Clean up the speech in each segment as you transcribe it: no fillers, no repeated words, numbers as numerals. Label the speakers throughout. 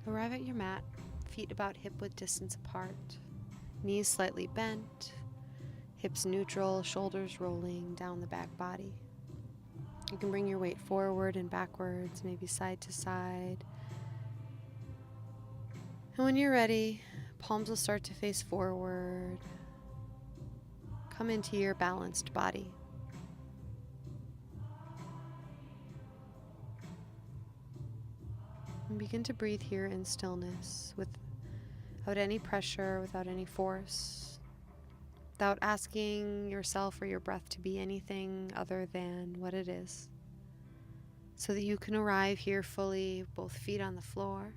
Speaker 1: Arrive at your mat, feet about hip-width distance apart, knees slightly bent, hips neutral, shoulders rolling down the back body. You can bring your weight forward and backwards, maybe side to side. And when you're ready, palms will start to face forward. Come into your balanced body. And begin to breathe here in stillness without any pressure, without any force, without asking yourself or your breath to be anything other than what it is, so that you can arrive here fully, both feet on the floor,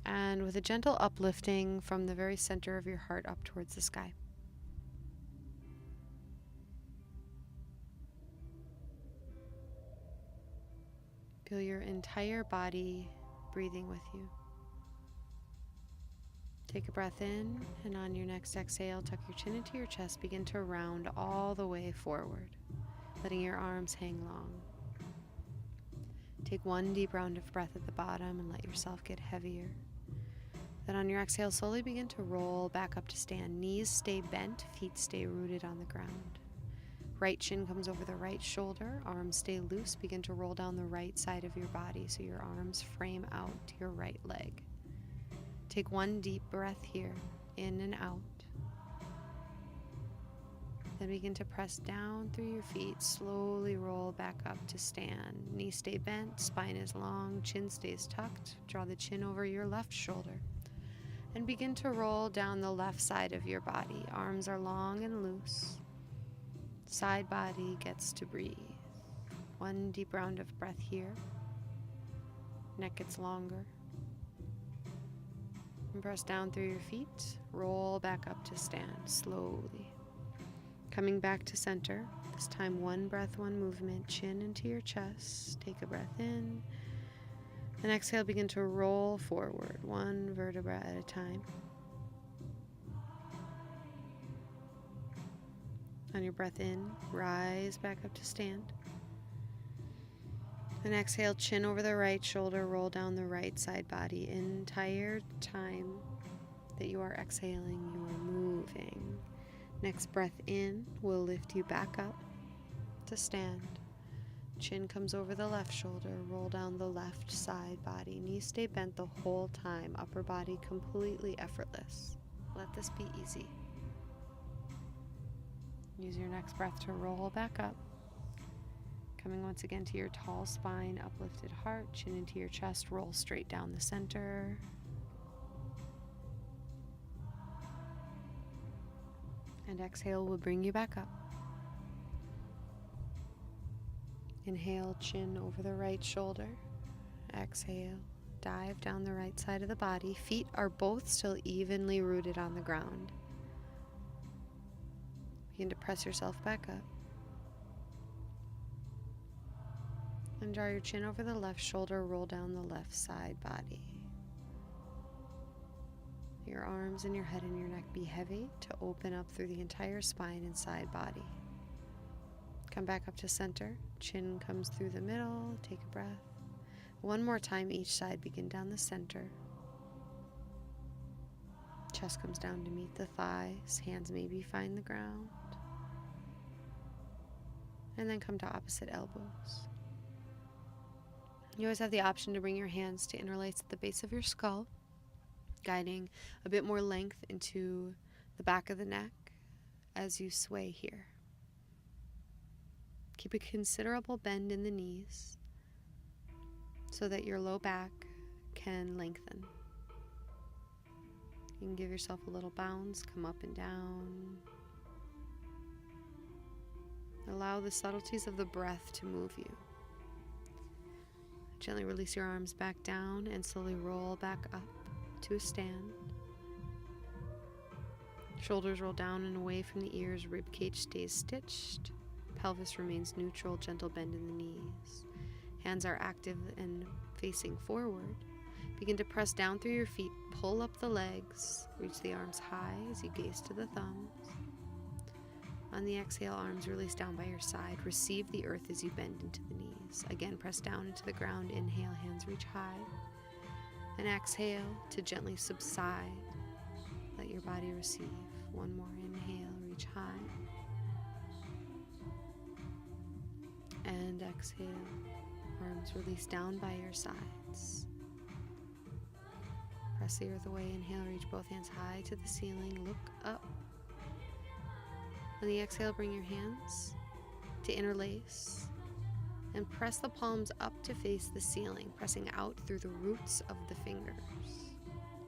Speaker 1: and with a gentle uplifting from the very center of your heart up towards the sky. Feel your entire body breathing with you. Take a breath in, and on your next exhale, tuck your chin into your chest. Begin to round all the way forward, letting your arms hang long. Take one deep round of breath at the bottom and let yourself get heavier. Then on your exhale, slowly begin to roll back up to stand. Knees stay bent, feet stay rooted on the ground. Right shin comes over the right shoulder, arms stay loose. Begin to roll down the right side of your body so your arms frame out to your right leg. Take one deep breath here, in and out. Then begin to press down through your feet, slowly roll back up to stand. Knees stay bent, spine is long, chin stays tucked. Draw the chin over your left shoulder. And begin to roll down the left side of your body. Arms are long and loose. Side body gets to breathe. One deep round of breath here. Neck gets longer. And press down through your feet. Roll back up to stand slowly. Coming back to center. This time one breath, one movement. Chin into your chest. Take a breath in. And exhale, begin to roll forward, one vertebra at a time. On your breath in, rise back up to stand. And exhale, chin over the right shoulder, roll down the right side body. Entire time that you are exhaling, you are moving. Next breath in will lift you back up to stand. Chin comes over the left shoulder, roll down the left side body. Knees stay bent the whole time, upper body completely effortless. Let this be easy. Use your next breath to roll back up. Coming once again to your tall spine, uplifted heart, chin into your chest, roll straight down the center. And exhale will bring you back up. Inhale, chin over the right shoulder. Exhale, dive down the right side of the body. Feet are both still evenly rooted on the ground. Begin to press yourself back up. And draw your chin over the left shoulder, roll down the left side body. Your arms and your head and your neck be heavy to open up through the entire spine and side body. Come back up to center. Chin comes through the middle. Take a breath. One more time each side. Begin down the center. Chest comes down to meet the thighs. Hands maybe find the ground. And then come to opposite elbows. You always have the option to bring your hands to interlace at the base of your skull, guiding a bit more length into the back of the neck as you sway here. Keep a considerable bend in the knees so that your low back can lengthen. You can give yourself a little bounce, come up and down. Allow the subtleties of the breath to move you. Gently release your arms back down and slowly roll back up to a stand. Shoulders roll down and away from the ears, rib cage stays stitched. Pelvis remains neutral, gentle bend in the knees. Hands are active and facing forward. Begin to press down through your feet, pull up the legs, reach the arms high as you gaze to the thumbs. On the exhale, arms release down by your side. Receive the earth as you bend into the knees. Again, press down into the ground. Inhale, hands reach high. And exhale to gently subside. Let your body receive. One more inhale, reach high. And exhale, arms release down by your sides. Press the earth away, inhale, reach both hands high to the ceiling, look up. On the exhale, bring your hands to interlace and press the palms up to face the ceiling, pressing out through the roots of the fingers.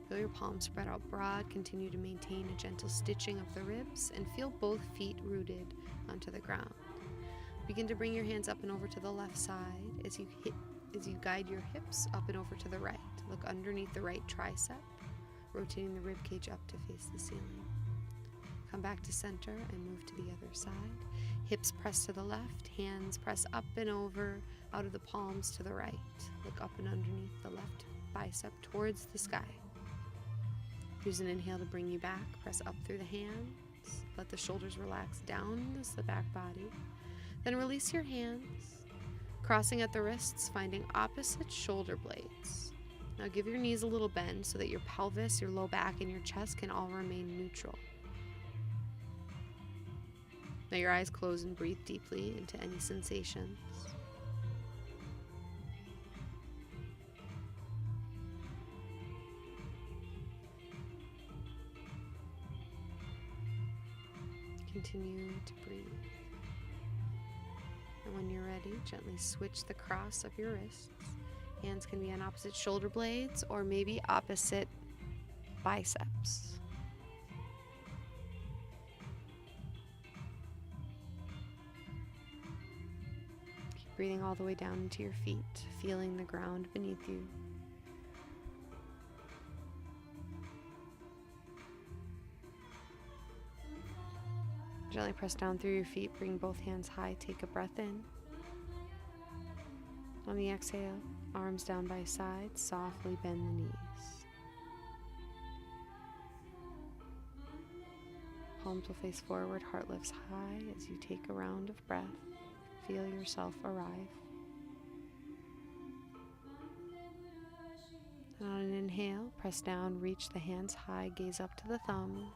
Speaker 1: Feel your palms spread out broad, continue to maintain a gentle stitching of the ribs, and feel both feet rooted onto the ground. Begin to bring your hands up and over to the left side as you guide your hips up and over to the right. Look underneath the right tricep, rotating the rib cage up to face the ceiling. Come back to center and move to the other side. Hips press to the left, hands press up and over, out of the palms to the right. Look up and underneath the left bicep towards the sky. Use an inhale to bring you back. Press up through the hands. Let the shoulders relax down the back body. Then release your hands, crossing at the wrists, finding opposite shoulder blades. Now give your knees a little bend so that your pelvis, your low back, and your chest can all remain neutral. Let your eyes close and breathe deeply into any sensations. Continue to breathe. And when you're ready, gently switch the cross of your wrists. Hands can be on opposite shoulder blades or maybe opposite biceps. Keep breathing all the way down into your feet, feeling the ground beneath you. Gently press down through your feet, bring both hands high, take a breath in. On the exhale, arms down by sides, softly bend the knees. Palms will face forward, heart lifts high as you take a round of breath. Feel yourself arrive. And on an inhale, press down, reach the hands high, gaze up to the thumbs.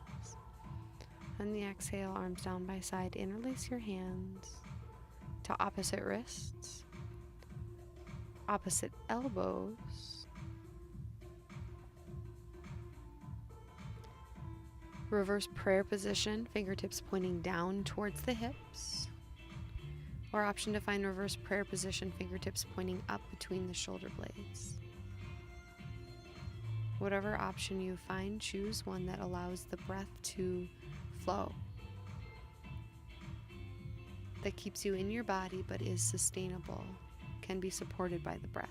Speaker 1: On the exhale, arms down by side, interlace your hands to opposite wrists, opposite elbows. Reverse prayer position, fingertips pointing down towards the hips. Or option to find reverse prayer position, fingertips pointing up between the shoulder blades. Whatever option you find, choose one that allows the breath to flow, that keeps you in your body but is sustainable, can be supported by the breath.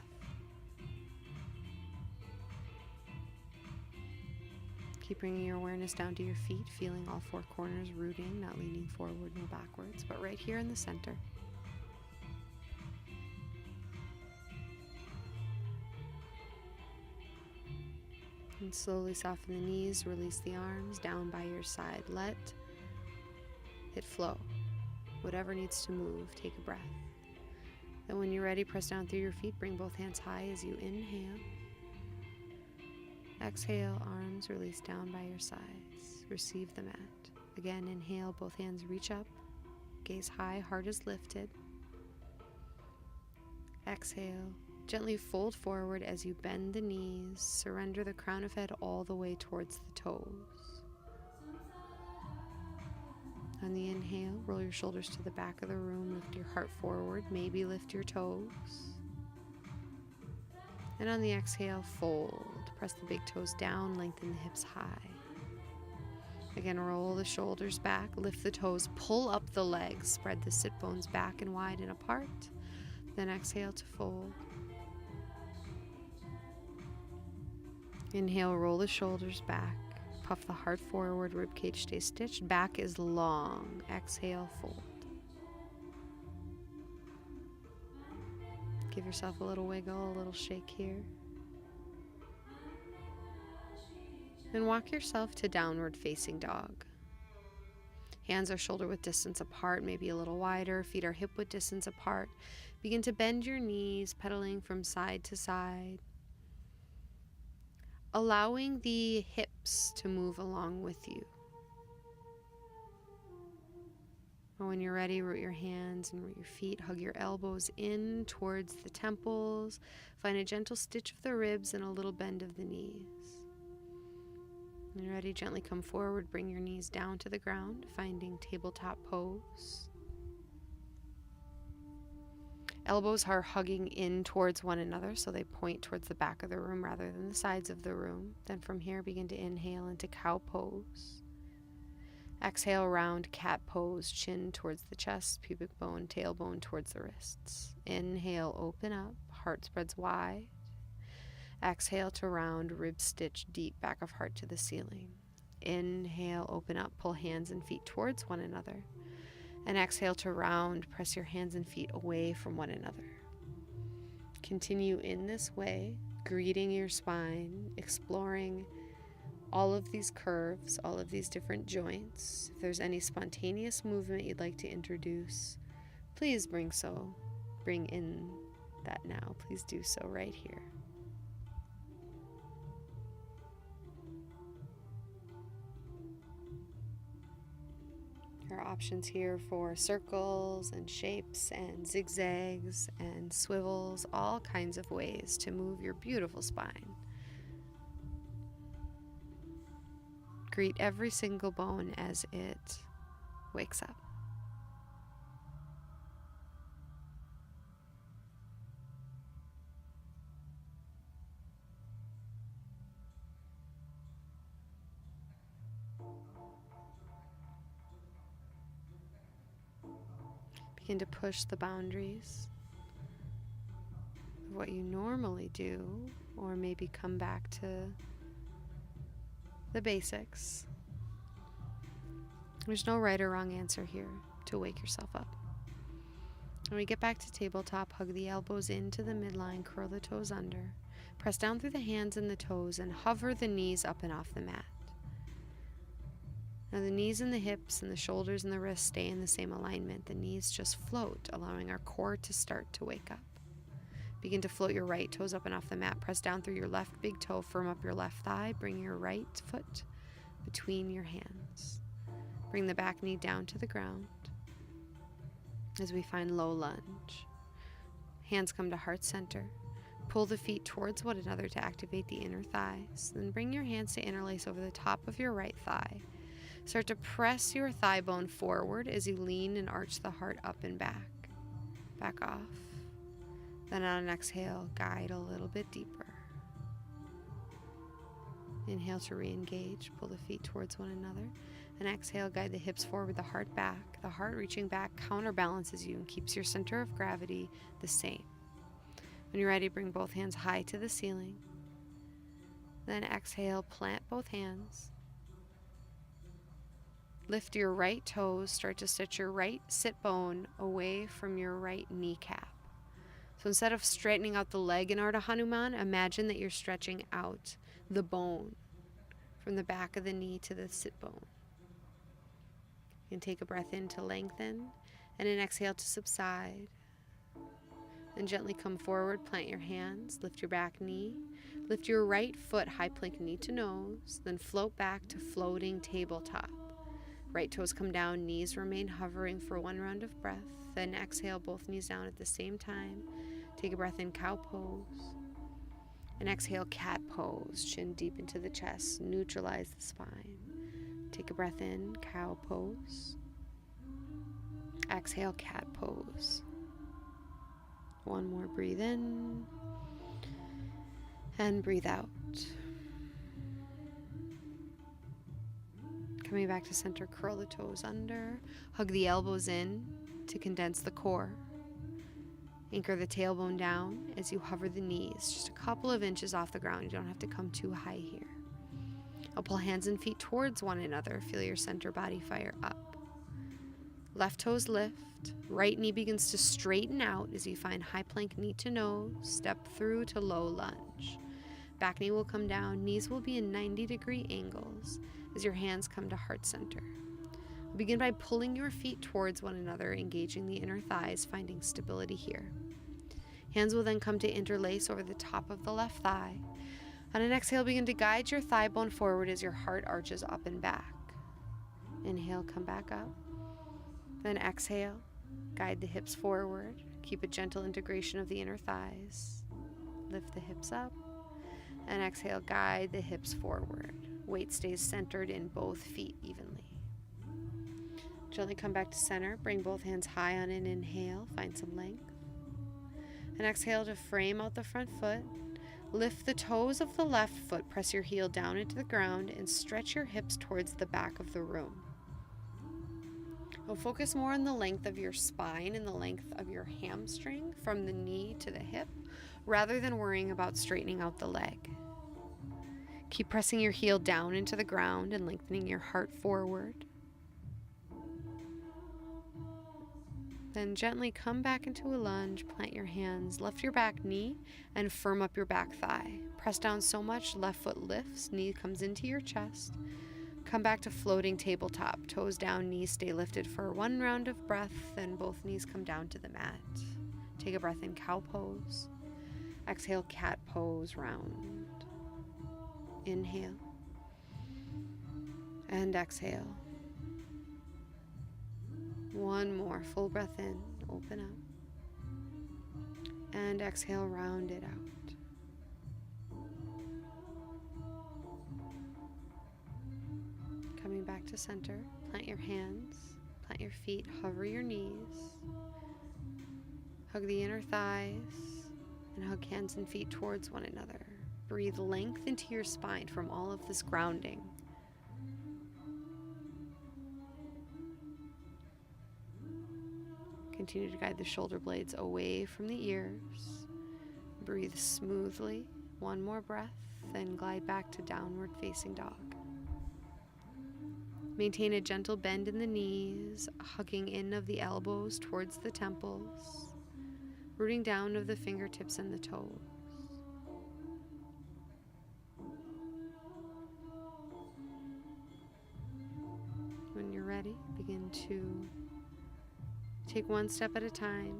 Speaker 1: Keep bringing your awareness down to your feet, feeling all four corners rooting, not leaning forward nor backwards, but right here in the center. And slowly soften the knees, release the arms down by your side. Let it flow. Whatever needs to move, take a breath. Then when you're ready, press down through your feet, bring both hands high as you inhale. Exhale, arms release down by your sides. Receive the mat. Again, inhale, both hands reach up. Gaze high, heart is lifted. Exhale. Gently fold forward as you bend the knees. Surrender the crown of head all the way towards the toes. On the inhale, roll your shoulders to the back of the room. Lift your heart forward. Maybe lift your toes. And on the exhale, fold. Press the big toes down. Lengthen the hips high. Again, roll the shoulders back. Lift the toes. Pull up the legs. Spread the sit bones back and wide and apart. Then exhale to fold. Inhale, roll the shoulders back. Puff the heart forward, ribcage stays stitched. Back is long. Exhale, fold. Give yourself a little wiggle, a little shake here. Then walk yourself to downward facing dog. Hands are shoulder width distance apart, maybe a little wider. Feet are hip width distance apart. Begin to bend your knees, pedaling from side to side. allowing the hips to move along with you. When you're ready, root your hands and root your feet. Hug your elbows in towards the temples. Find a gentle stitch of the ribs and a little bend of the knees. When you're ready, gently come forward. Bring your knees down to the ground, finding tabletop pose. Elbows are hugging in towards one another, so they point towards the back of the room rather than the sides of the room. Then from here, begin to inhale into cow pose. Exhale, round cat pose, chin towards the chest, pubic bone, tailbone towards the wrists. Inhale, open up, heart spreads wide. Exhale to round, rib stitch deep, back of heart to the ceiling. Inhale, open up, pull hands and feet towards one another. And exhale to round, press your hands and feet away from one another. Continue in this way, greeting your spine, exploring all of these curves, all of these different joints. If there's any spontaneous movement you'd like to introduce, please bring in that now. Please do so right here. There are options here for circles and shapes and zigzags and swivels, all kinds of ways to move your beautiful spine. Greet every single bone as it wakes up. Begin to push the boundaries of what you normally do, or maybe come back to the basics. There's no right or wrong answer here to wake yourself up. When we get back to tabletop, hug the elbows into the midline, curl the toes under, press down through the hands and the toes, and hover the knees up and off the mat. Now the knees and the hips and the shoulders and the wrists stay in the same alignment. The knees just float, allowing our core to start to wake up. Begin to float your right toes up and off the mat. Press down through your left big toe, firm up your left thigh. Bring your right foot between your hands. Bring the back knee down to the ground as we find low lunge. Hands come to heart center. Pull the feet towards one another to activate the inner thighs. Then bring your hands to interlace over the top of your right thigh. Start to press your thigh bone forward as you lean and arch the heart up and back. Back off. Then on an exhale, guide a little bit deeper. Inhale to re-engage, pull the feet towards one another. And exhale, guide the hips forward, the heart back. The heart reaching back counterbalances you and keeps your center of gravity the same. When you're ready, bring both hands high to the ceiling. Then exhale, plant both hands. Lift your right toes, start to stretch your right sit bone away from your right kneecap. So instead of straightening out the leg in Ardha Hanuman, imagine that you're stretching out the bone from the back of the knee to the sit bone. You can take a breath in to lengthen and an exhale to subside. Then gently come forward, plant your hands, lift your back knee, lift your right foot, high plank knee to nose, then float back to floating tabletop. Right toes come down, knees remain hovering for one round of breath. Then exhale, both knees down at the same time. Take a breath in, cow pose. And exhale, cat pose. Chin deep into the chest, neutralize the spine. Take a breath in, cow pose. Exhale, cat pose. One more, breathe in. And breathe out. Coming back to center, curl the toes under. Hug the elbows in to condense the core. Anchor the tailbone down as you hover the knees just a couple of inches off the ground. You don't have to come too high here. I'll pull hands and feet towards one another. Feel your center body fire up. Left toes lift. Right knee begins to straighten out as you find high plank knee to nose. Step through to low lunge. Back knee will come down. Knees will be in 90-degree angles as your hands come to heart center. Begin by pulling your feet towards one another, engaging the inner thighs, finding stability here. Hands will then come to interlace over the top of the left thigh. On an exhale, begin to guide your thigh bone forward as your heart arches up and back. Inhale, come back up. Then exhale, guide the hips forward. Keep a gentle integration of the inner thighs. Lift the hips up. And exhale, guide the hips forward. Weight stays centered in both feet evenly. Gently come back to center. Bring both hands high on an inhale. Find some length. And exhale to frame out the front foot. Lift the toes of the left foot. Press your heel down into the ground and stretch your hips towards the back of the room. Now focus more on the length of your spine and the length of your hamstring from the knee to the hip, rather than worrying about straightening out the leg. Keep pressing your heel down into the ground and lengthening your heart forward. Then gently come back into a lunge, plant your hands, lift your back knee, and firm up your back thigh. Press down so much, left foot lifts, knee comes into your chest. Come back to floating tabletop, toes down, knees stay lifted for one round of breath, then both knees come down to the mat. Take a breath in, cow pose. Exhale, cat pose, round. Inhale. And exhale. One more, full breath in, open up. And exhale, round it out. Coming back to center, plant your hands, plant your feet, hover your knees. Hug the inner thighs and hug hands and feet towards one another. Breathe length into your spine from all of this grounding. Continue to guide the shoulder blades away from the ears. Breathe smoothly. One more breath, then glide back to downward facing dog. Maintain a gentle bend in the knees, hugging in of the elbows towards the temples, rooting down of the fingertips and the toes. When you're ready, begin to take one step at a time.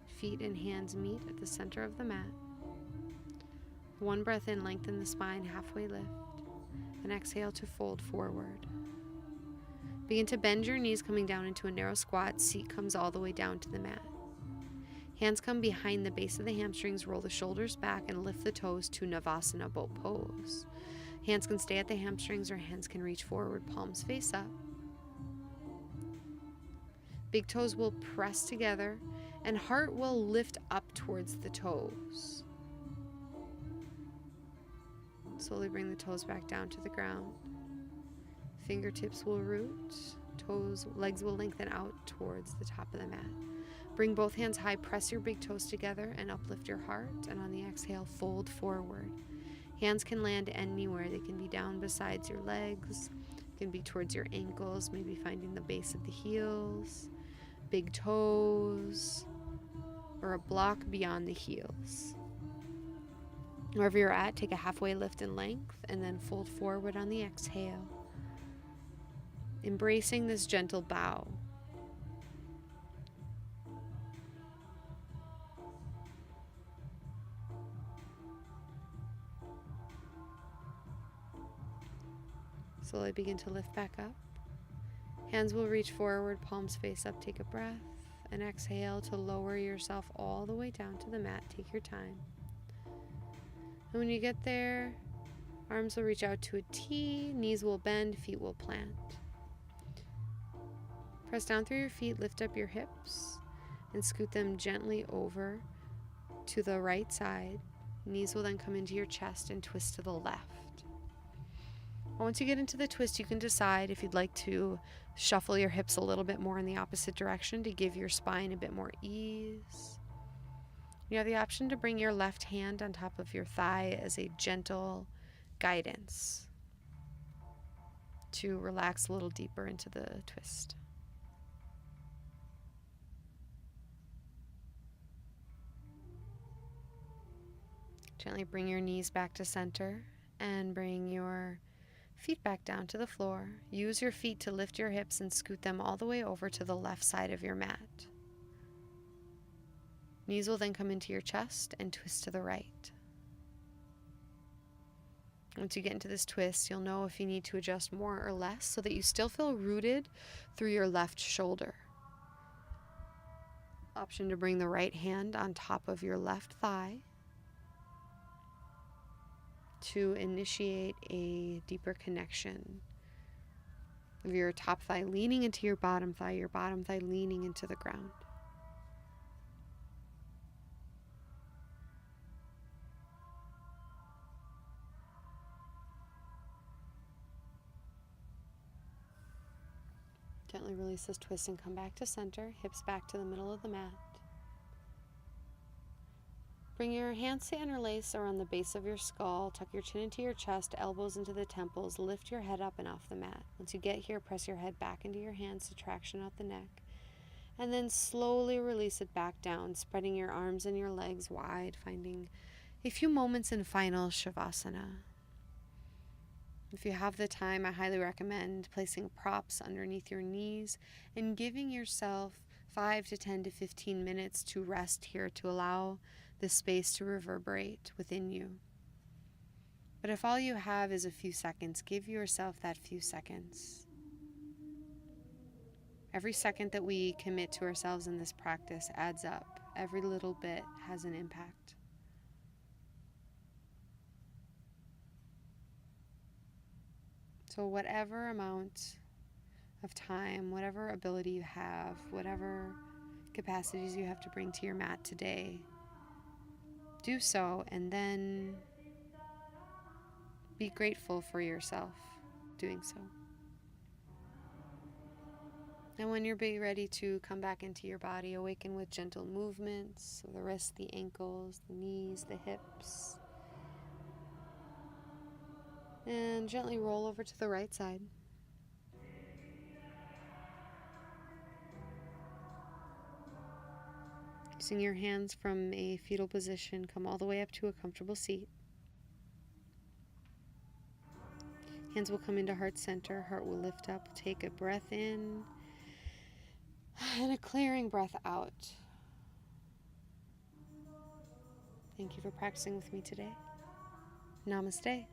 Speaker 1: Feet and hands meet at the center of the mat. One breath in, lengthen the spine, halfway lift, and exhale to fold forward. Begin to bend your knees, coming down into a narrow squat. Seat comes all the way down to the mat. Hands come behind the base of the hamstrings, roll the shoulders back, and lift the toes to Navasana boat pose. Hands can stay at the hamstrings or hands can reach forward, palms face up. Big toes will press together and heart will lift up towards the toes. Slowly bring the toes back down to the ground. Fingertips will root, legs will lengthen out towards the top of the mat. Bring both hands high, press your big toes together and uplift your heart, and on the exhale, fold forward. Hands can land anywhere. They can be down besides your legs, can be towards your ankles, maybe finding the base of the heels, big toes, or a block beyond the heels. Wherever you're at, take a halfway lift in length and then fold forward on the exhale. Embracing this gentle bow. Slowly begin to lift back up. Hands will reach forward, palms face up, take a breath, and exhale to lower yourself all the way down to the mat. Take your time. And when you get there, arms will reach out to a T, knees will bend, feet will plant. Press down through your feet, lift up your hips, and scoot them gently over to the right side. Knees will then come into your chest and twist to the left. Once you get into the twist, you can decide if you'd like to shuffle your hips a little bit more in the opposite direction to give your spine a bit more ease. You have the option to bring your left hand on top of your thigh as a gentle guidance to relax a little deeper into the twist. Gently bring your knees back to center and bring your feet back down to the floor. Use your feet to lift your hips and scoot them all the way over to the left side of your mat. Knees will then come into your chest and twist to the right. Once you get into this twist, you'll know if you need to adjust more or less so that you still feel rooted through your left shoulder. Option to bring the right hand on top of your left thigh to initiate a deeper connection of your top thigh leaning into your bottom thigh leaning into the ground. Gently release this twist and come back to center, hips back to the middle of the mat. Bring your hands to interlace around the base of your skull. Tuck your chin into your chest, elbows into the temples. Lift your head up and off the mat. Once you get here, press your head back into your hands to traction out the neck. And then slowly release it back down, spreading your arms and your legs wide, finding a few moments in final Shavasana. If you have the time, I highly recommend placing props underneath your knees and giving yourself 5 to 10 to 15 minutes to rest here to allow the space to reverberate within you. But if all you have is a few seconds, give yourself that few seconds. Every second that we commit to ourselves in this practice adds up. Every little bit has an impact. So whatever amount of time, whatever ability you have, whatever capacities you have to bring to your mat today, do so, and then be grateful for yourself doing so. And when you're ready to come back into your body, awaken with gentle movements of the wrists, the ankles, the knees, the hips. And gently roll over to the right side. Using your hands from a fetal position, come all the way up to a comfortable seat. Hands will come into heart center. Heart will lift up. Take a breath in and a clearing breath out. Thank you for practicing with me today. Namaste.